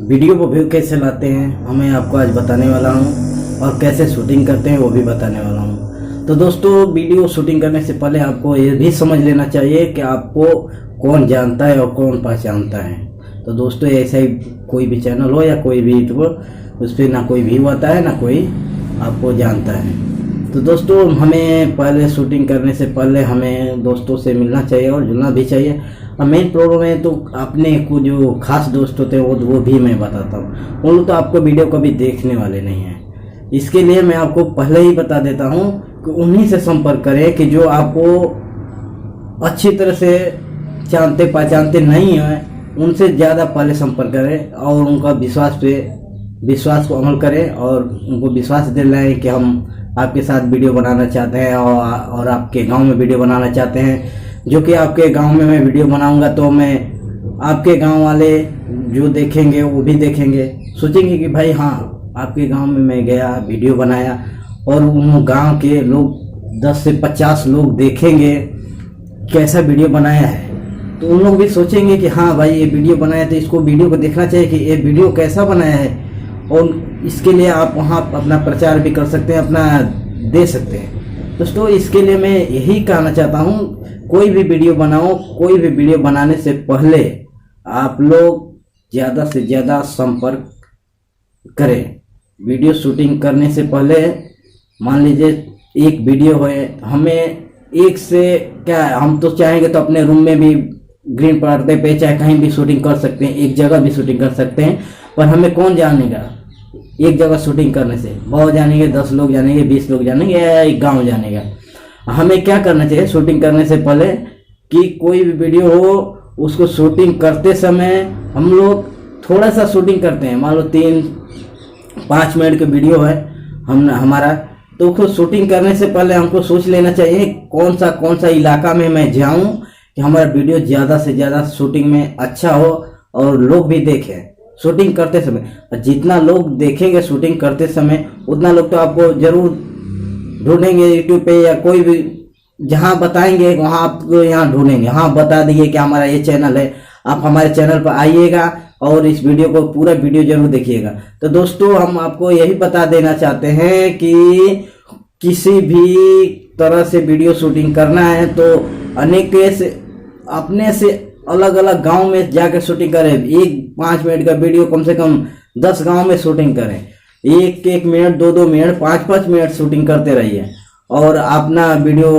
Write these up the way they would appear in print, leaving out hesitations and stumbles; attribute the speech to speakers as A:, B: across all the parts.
A: Video को view कैसे लाते हैं हमें आपको आज बताने वाला हूं, और कैसे शूटिंग करते हैं वो भी बताने वाला हूं। तो दोस्तों, वीडियो शूटिंग करने से पहले आपको ये भी समझ लेना चाहिए कि आपको कौन जानता है और कौन पहचानता है। तो दोस्तों, ऐसा ही कोई भी चैनल हो या कोई भी यूट्यूबर, उस पर ना कोई व्यू आता है ना कोई आपको जानता है। तो दोस्तों, हमें पहले शूटिंग करने से पहले हमें दोस्तों से मिलना चाहिए और जुड़ना भी चाहिए। अब मेन प्रॉब्लम है तो अपने को जो खास दोस्त होते हैं वो भी मैं बताता हूँ। उन लोग तो आपको वीडियो कभी देखने वाले नहीं हैं। इसके लिए मैं आपको पहले ही बता देता हूँ कि उन्हीं से संपर्क करें कि जो आपको अच्छी तरह से जानते पहचानते नहीं हैं। उनसे ज़्यादा पहले संपर्क करें और उनका विश्वास को अमल करें और उनको विश्वास दिलाएं कि हम आपके साथ वीडियो बनाना चाहते हैं और आपके गांव में वीडियो बनाना चाहते हैं। जो कि आपके गांव में मैं वीडियो बनाऊंगा तो मैं आपके गांव वाले जो देखेंगे वो भी देखेंगे, सोचेंगे कि भाई हाँ, आपके गांव में मैं गया, वीडियो बनाया, और उन गांव के लोग 10 से 50 लोग देखेंगे कैसा वीडियो बनाया है। तो उन लोग भी सोचेंगे कि हाँ भाई, ये वीडियो बनाया तो इसको वीडियो को देखना चाहिए कि ये वीडियो कैसा बनाया है। और इसके लिए आप वहाँ अपना प्रचार भी कर सकते हैं, अपना दे सकते हैं। दोस्तों, इसके लिए मैं यही कहना चाहता हूँ, कोई भी वीडियो बनाओ, कोई भी वीडियो बनाने से पहले आप लोग ज़्यादा से ज़्यादा संपर्क करें। वीडियो शूटिंग करने से पहले मान लीजिए एक वीडियो है, हमें एक से क्या, हम तो चाहेंगे तो अपने रूम में भी ग्रीन पर्दे पे चाहे कहीं भी शूटिंग कर सकते हैं, एक जगह भी शूटिंग कर सकते हैं। पर हमें कौन जानेगा? एक जगह शूटिंग करने से बहुत जानेंगे, 10 लोग जानेंगे, 20 लोग जानेंगे, या एक गाँव जानेगा। हमें क्या करना चाहिए शूटिंग करने से पहले कि कोई भी वीडियो हो, उसको शूटिंग करते समय हम लोग थोड़ा सा शूटिंग करते हैं। मान लो 3-5 मिनट का वीडियो है हमारा, तो उसको शूटिंग करने से पहले हमको सोच लेना चाहिए कौन सा इलाका में मैं जाऊं कि हमारा वीडियो ज़्यादा से ज़्यादा शूटिंग में अच्छा हो और लोग भी देखें शूटिंग करते समय। जितना लोग देखेंगे शूटिंग करते समय, उतना लोग तो आपको जरूर ढूंढेंगे यूट्यूब पे, या कोई भी जहां बताएंगे वहां आपको यहाँ ढूंढेंगे। हाँ, बता दिए कि हमारा ये चैनल है, आप हमारे चैनल पर आइएगा और इस वीडियो को पूरा वीडियो जरूर देखिएगा। तो दोस्तों, हम आपको यही बता देना चाहते हैं कि किसी भी तरह से वीडियो शूटिंग करना है तो अपने से अलग अलग गांव में जाकर शूटिंग करें। एक 5 मिनट का वीडियो कम से कम 10 गांव में शूटिंग करें। 1-1 मिनट, 2-2 मिनट, 5-5 मिनट शूटिंग करते रहिए और अपना वीडियो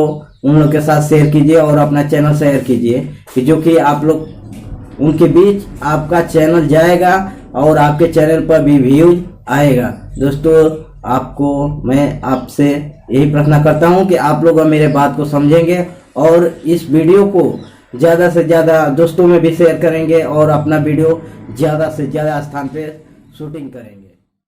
A: उन लोग के साथ शेयर कीजिए और अपना चैनल शेयर कीजिए कि जो कि आप लोग उनके बीच आपका चैनल जाएगा और आपके चैनल पर भी व्यूज आएगा। दोस्तों, मैं आपसे यही प्रार्थना करता हूं कि आप लोग मेरे बात को समझेंगे और इस वीडियो को ज़्यादा से ज़्यादा दोस्तों में भी शेयर करेंगे और अपना वीडियो ज़्यादा से ज़्यादा स्थान पे शूटिंग करेंगे।